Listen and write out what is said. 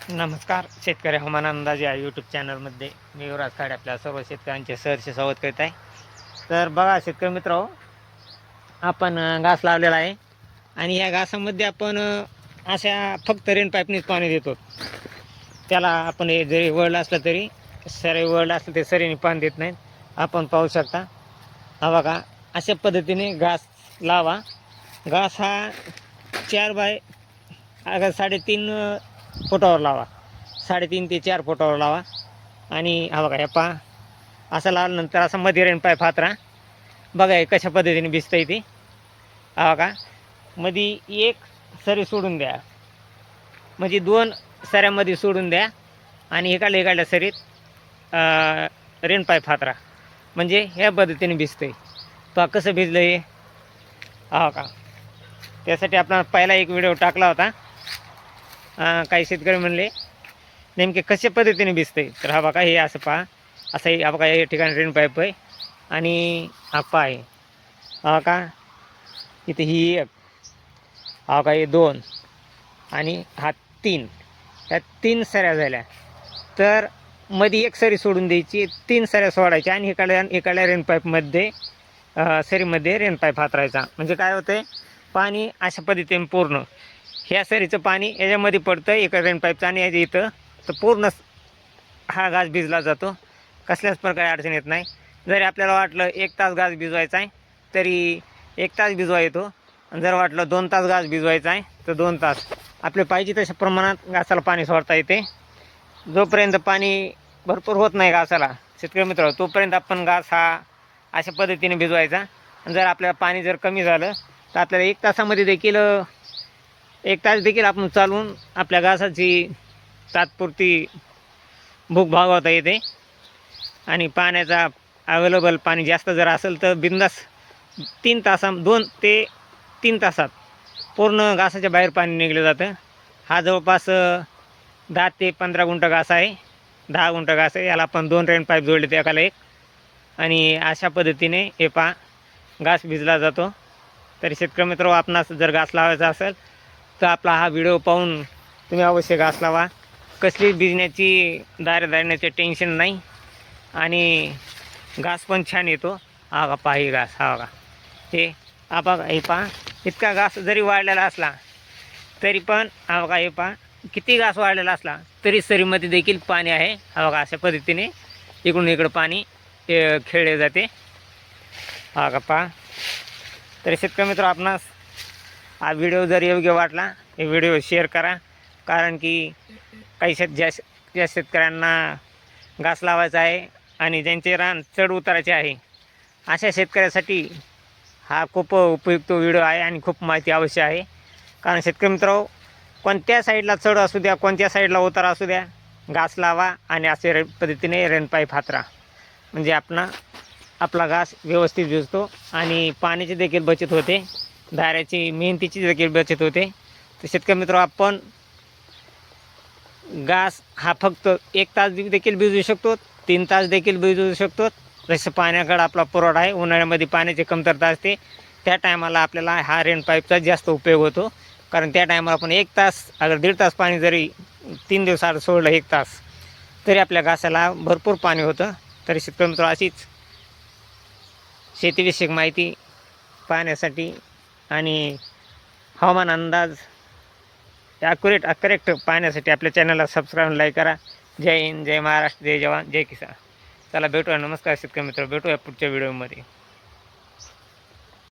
नमस्कार. शेतकरी हवामान अंदाज या यूट्यूब चॅनलमध्ये मी युवराज खाडे आपल्या सर्व शेतकऱ्यांचे सहर्ष स्वागत करीत आहे. तर बघा शेतकरी मित्र, आपण घास लावलेला आहे आणि या घासामध्ये आपण अशा फक्त रेन पाईपनीच पाणी देतो. त्याला आपण हे जरी वळलं असलं तरी सरी वळलं असलं ते सरीने पाणी देत नाहीत. आपण पाहू शकता. हा बघा, अशा पद्धतीने घास लावा. घास हा 4 बाय 3.5 फुटावर लावा. 3.5 ते 4 फुटावर लावा. आणि हा बघा, हे पहा, असं लावल्यानंतर असं मध्ये रेन पाईप हातरा. बघा हे कशा पद्धतीने भिजतं आहे ते. हा बघा, मध्ये एक सरी सोडून द्या, म्हणजे 2 सऱ्यामध्ये सोडून द्या आणि एकाल्या सरीत रेन पाईप हातरा, म्हणजे ह्या पद्धतीने भिजतं आहे. पहा कसं भिजलं आहे. हा का, त्यासाठी आपण पहिला एक व्हिडिओ टाकला होता. काही शेतकरी म्हणले नेमके कशा पद्धतीने भिजते. तर हा बघा, हे असं पहा, असं हा बघा, या ठिकाणी रेन पाईप आहे आणि हा पहा आहे. हा का, इथे ही एक, हा का, हे 2 आणि हा 3, ह्या 3 सऱ्या झाल्या. तर मध्ये एक सरी सोडून द्यायची, 3 सऱ्या सोडायच्या आणि एकाल्या रेन पाईपमध्ये सरीमध्ये रेन पाईप हातरायचा. म्हणजे काय होतं, पाणी अशा पद्धतीने पूर्ण ह्या सरीचं पाणी याच्यामध्ये पडतं एका रेन पाईपचं आणि याच्या इथं, तर पूर्ण हा घास भिजला जातो. कसल्याच प्रकारे अडचण येत नाही. जरी आपल्याला वाटलं 1 तास घास भिजवायचा आहे तरी 1 तास भिजवा येतो. आणि जर वाटलं 2 तास घास भिजवायचा आहे तर 2 तास. आपले पाहिजे तशा प्रमाणात घासाला पाणी सोडता येते. जोपर्यंत पाणी भरपूर होत नाही घासाला शेतकरी मित्र, तोपर्यंत आपण घास हा अशा पद्धतीने भिजवायचा. आणि जर आपल्याला पाणी जर कमी झालं तर आपल्याला 1 तासामध्ये देखील 1 तास देखील आपण चालवून आपल्या घासाची तात्पुरती भूक भागवता येते. आणि पाण्याचा अवेलेबल पाणी जास्त जर असेल तर बिंदास 2 ते 3 तासात पूर्ण घासाच्या बाहेर पाणी निघलं जातं. हा जवळपास 10 ते 15 गुंठ घास आहे. 10 गुंठ घास आहे. याला आपण 2 रेन पाईप जोडले ते एकाला एक. आणि अशा पद्धतीने हे पहा घास भिजला जातो. तरी शेतकरी मित्र, आपणास जर घास लावायचा असेल तर आपला हा व्हिडिओ पाहून तुम्ही अवश्य घास लावा. कसली भिजण्याची दाण्याचे टेन्शन नाही आणि घास पण छान येतो. हा का, पहा, ही घास, हा बघा, हे हा बघा, हे पहा, इतका घास जरी वाढलेला असला तरी पण हा बघा, हे पहा, किती घास वाढलेला असला तरी सरीमध्ये देखील पाणी आहे. हा बघा, अशा पद्धतीने इकडून इकडं पाणी खेळले जाते. हा का, पहा. तरी शेतकरी मित्र, आपणास हा व्हिडिओ जर योग्य वाटला हे व्हिडिओ शेअर करा. कारण की काही ज्या शेतकऱ्यांना घास लावायचा आहे आणि ज्यांचे रान चढ उताराचे आहे अशा शेतकऱ्यासाठी हा खूप उपयुक्त व्हिडिओ आहे आणि खूप माहिती अवश्य आहे. कारण शेतकरी मित्र, कोणत्या साईडला चढ असू द्या, कोणत्या साईडला उतार असू द्या, घास लावा आणि असे पद्धतीने रेन पाईप हातरा. म्हणजे आपला घास व्यवस्थित भिजतो आणि पाण्याची देखील बचत होते, दाऱ्याची मेहनतीची देखील बचत होते. तर शेतकरी मित्र, आपण घास हा फक्त 1 तास देखील भिजवू शकतो, 3 तास देखील भिजवू शकतो. जसं पाण्याकडं आपला पुरवठा आहे, उन्हाळ्यामध्ये पाण्याची कमतरता असते, त्या टायमाला आपल्याला हा रेन पाईपचा जास्त उपयोग होतो. कारण त्या टायमाला आपण 1 तास, अगर 1.5 तास पाणी जरी 3 दिवसात सोडलं 1 तास, तरी आपल्या घासाला भरपूर पाणी होतं. तरी शेतकरी मित्र, अशीच शेतीविषयक माहिती पाहण्यासाठी आणि हवामान अंदाज करेक्ट पाहण्यासाठी आपल्या चॅनलला सबस्क्राईब, लाईक करा. जय हिंद, जय महाराष्ट्र, जय जवान, जय किसान. चला भेटूया. नमस्कार शेतकरी मित्र, भेटूया पुढच्या व्हिडिओमध्ये.